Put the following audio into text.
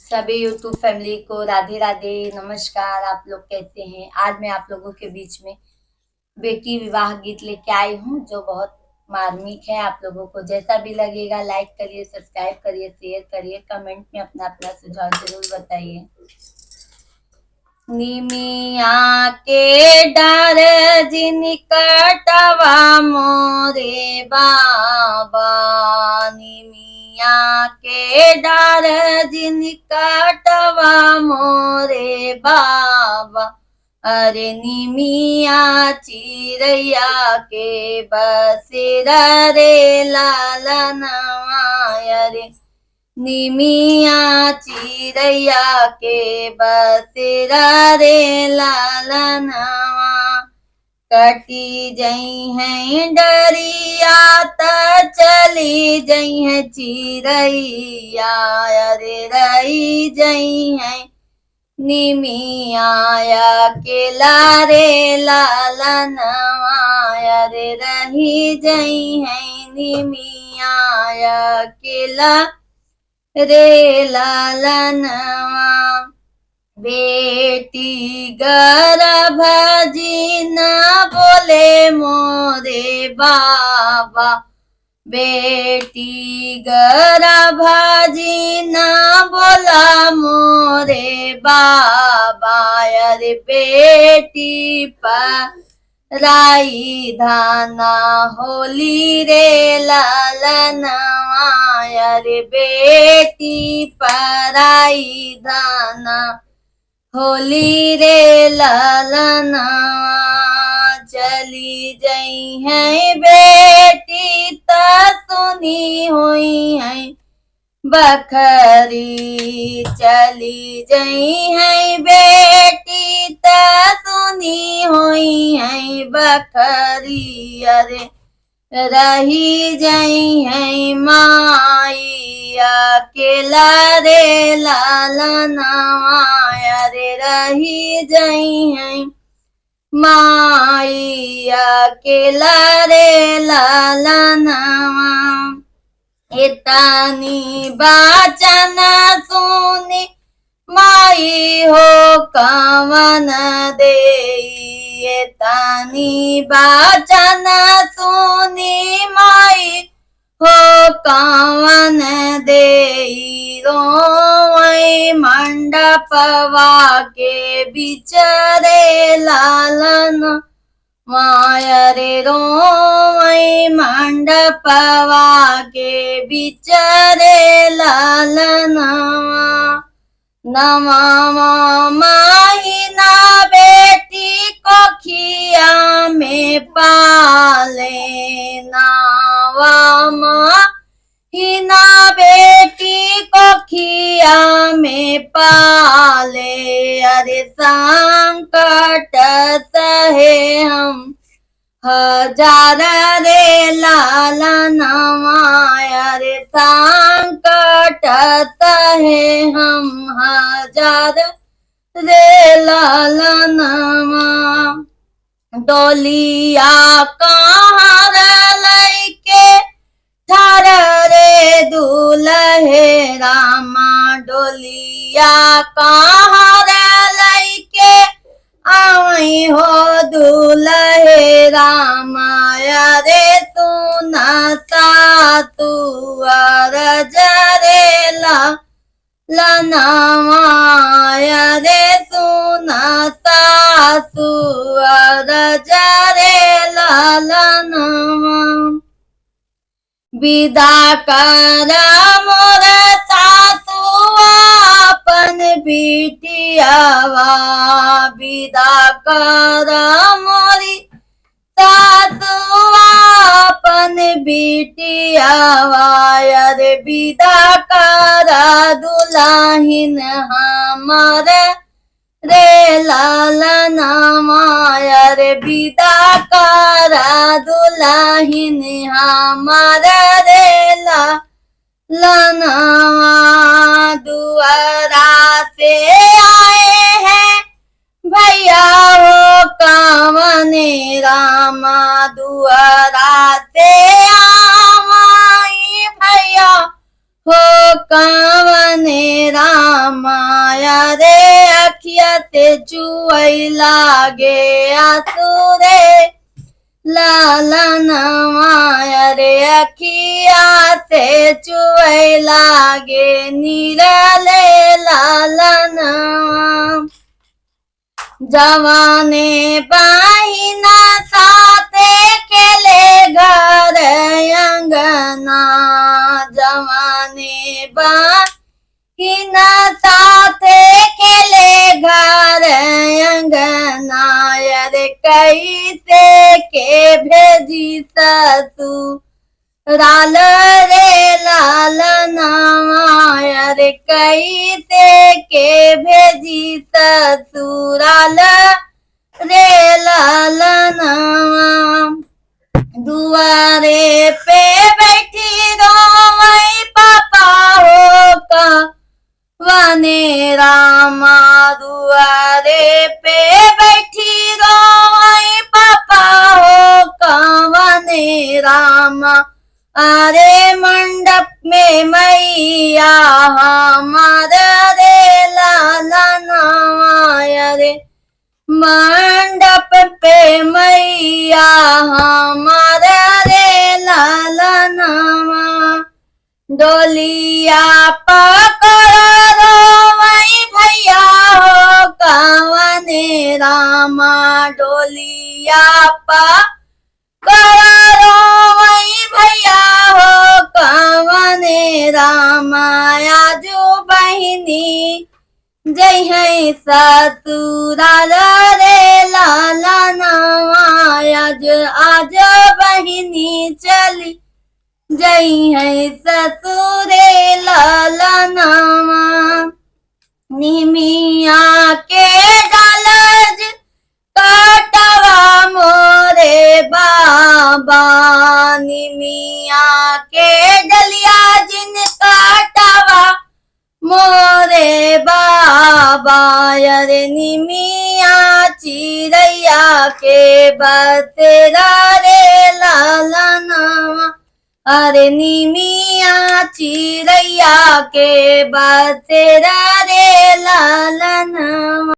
सभी YouTube family को राधे राधे, नमस्कार। आप लोग कैसे हैं? आज मैं आप लोगों के बीच में बेटी विवाह गीत लेके आई हूँ जो बहुत मार्मिक है। आप लोगों को जैसा भी लगेगा लाइक करिए, सब्सक्राइब करिए, शेयर करिए, कमेंट में अपना अपना सुझाव जरूर बताइए। निमिया के डार जिनकटवा मोरे बाबा, निमिया के डार जिनकटवा मोरे बाबा। अरे निमिया चिरैया के बसेरा रे लालनवा। अरे निमिया चिरैया के बसेरा रे लालनवा। कटी जई है डरिया त चली जई है चिरैया। अरे रही जई है निमिया अकेला रे लालनवा। अरे रही जई है निमिया अकेला रे लालनवा। बेटी गर्भ जी न बोले मोरे बाबा, बेटी गर्भ जी न बोला मोरे बाबा। अरे बेटी पराई धाना होली रे लालनवा। अरे बेटी पराई धाना होली रे लालनवा। चली जई है बेटी त सुनी हुई है बखरी। चली जई है बेटी त सुनी हुई है बखरी। अरे रही जई है माई अकेला रे लालनवा। अरे रही जई है माई अकेला रे लालनवा। इतानी बाचन सुनी माई हो कवन देई। तानी बाचन सुनी माई हो कवन देई। रोई मंडपवा के बिचरे लालन माया रे रोई मंडपवा के बिचरे लालनवा। नवा माहिना बेटी को खिया में पाले। नवा माहिना बेटी को खिया में पाले। अरे संकट सहे हम हजार रे लालनवा। अरे संकट सहे हम हजार रे लालनवा। डोलिया कहाँ लैके ठार रे दूल्हे रामा। डोलिया कहाँ लैके आई हो दूल्हे रामा। अरे सुना सातु अरज रे लालनवा। अरे सुना सासु अरज रे लालनवा। विदा कर मोर सासु अपन बिटियावा। विदा कर मोरी सासु अपन बिटियावा। अरे विदा कर दुल्हिन हमर रे लालनवा। अरे विदा कर दुल्हिन हमर रे लालनवा। दुआरा से आए हैं भैया हो कवने रामा। दुआरा से आवाई भैया हो कवने रामा। से चुअई लागे आंसू रे लालनवा रे अखिया से चुअई लागे नीरले लालनवा जवाने बहिना साथे खेले घर अंगना जवाने बहिना साथे खेले घर अंगना रे कैसे के भेजी ससुराल रे लालनवा रे कैसे के भेजी ससुराल रे लालनवा दुआरे पे बैठी रोवई पापा हो का वने रामा दुआरे पे बैठी रोवई पापा हो का वने रामा अरे मंडप में मैया हमारा रे लालनवा रे मंडप पे मैया हमारा रे लालनवा डोलिया पकड़ रोवई भैया हो कवने रामा डोलिया पकड़ रोवई भैया हो कवने रामा आजू बहिनी जय है ससुराल रे लालनवा आज बहिनी चली जय है ससुरे लालनवा निमिया के डालज काटवा मोरे बाबा निमिया के डलिया जिन काटवा मोरे बाबा रे निमिया चिड़ैया के बसेरा रे लालनवा अरे निमिया चिड़ैया के बसेरा रे लालनवा।